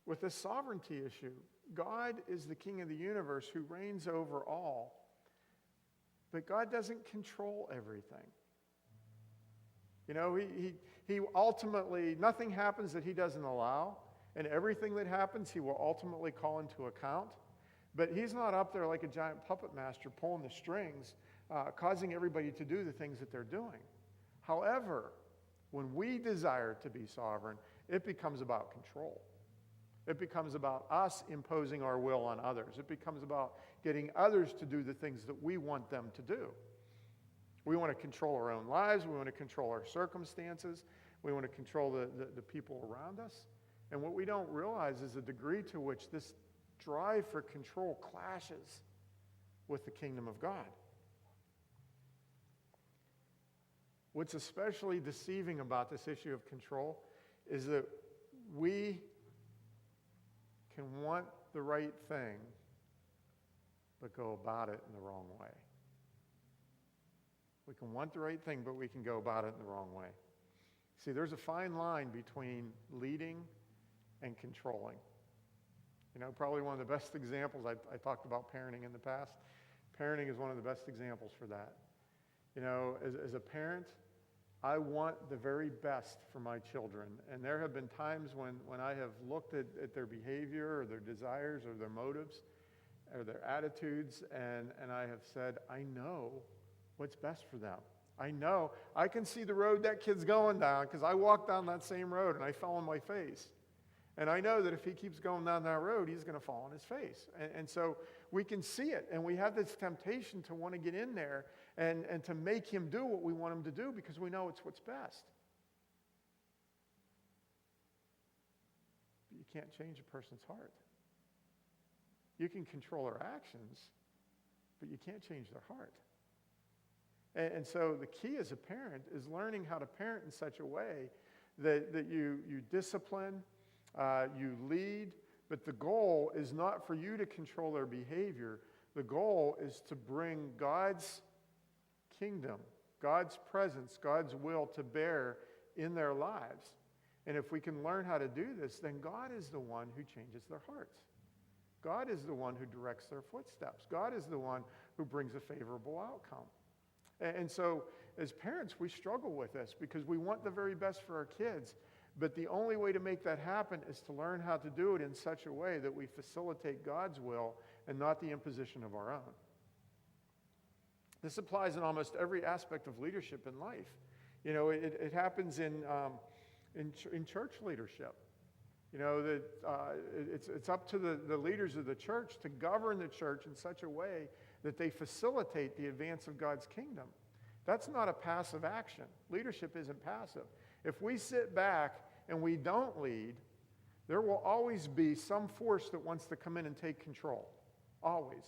with this sovereignty issue. God is the king of the universe who reigns over all. But God doesn't control everything. You know, he ultimately, nothing happens that he doesn't allow. And everything that happens, he will ultimately call into account. But he's not up there like a giant puppet master pulling the strings, causing everybody to do the things that they're doing. However, when we desire to be sovereign, it becomes about control. It becomes about us imposing our will on others. It becomes about getting others to do the things that we want them to do. We want to control our own lives. We want to control our circumstances. We want to control the people around us. And what we don't realize is the degree to which this drive for control clashes with the kingdom of God. What's especially deceiving about this issue of control is that we can want the right thing, but go about it in the wrong way. We can want the right thing, but we can go about it in the wrong way. See, there's a fine line between leading and controlling. You know, probably one of the best examples, I talked about parenting in the past. Parenting is one of the best examples for that. You know, as a parent, I want the very best for my children. And there have been times when I have looked at their behavior or their desires or their motives or their attitudes, and I have said, I know what's best for them. I know. I can see the road that kid's going down because I walked down that same road and I fell on my face. And I know that if he keeps going down that road, he's going to fall on his face. And so we can see it, and we have this temptation to want to get in there and to make him do what we want him to do because we know it's what's best. But you can't change a person's heart. You can control their actions, but you can't change their heart. And so the key as a parent is learning how to parent in such a way that you discipline, you lead, but the goal is not for you to control their behavior. The goal is to bring God's kingdom, God's presence, God's will to bear in their lives. And if we can learn how to do this, then God is the one who changes their hearts. God is the one who directs their footsteps. God is the one who brings a favorable outcome. And so as parents, we struggle with this because we want the very best for our kids. But the only way to make that happen is to learn how to do it in such a way that we facilitate God's will and not the imposition of our own. This applies in almost every aspect of leadership in life. You know, it happens in church leadership. You know, that it's up to the leaders of the church to govern the church in such a way that they facilitate the advance of God's kingdom. That's not a passive action. Leadership isn't passive. If we sit back and we don't lead, there will always be some force that wants to come in and take control. Always.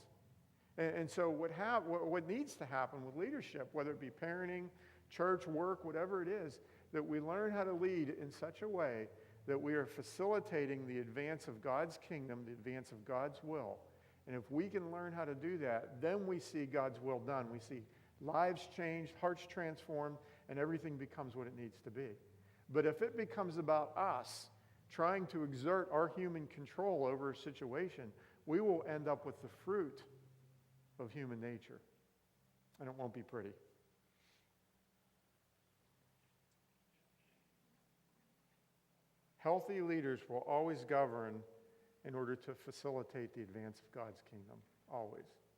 And so what needs to happen with leadership, whether it be parenting, church, work, whatever it is, that we learn how to lead in such a way that we are facilitating the advance of God's kingdom, the advance of God's will. And if we can learn how to do that, then we see God's will done. We see lives changed, hearts transformed, and everything becomes what it needs to be. But if it becomes about us trying to exert our human control over a situation, we will end up with the fruit of human nature. And it won't be pretty. Healthy leaders will always govern in order to facilitate the advance of God's kingdom. Always.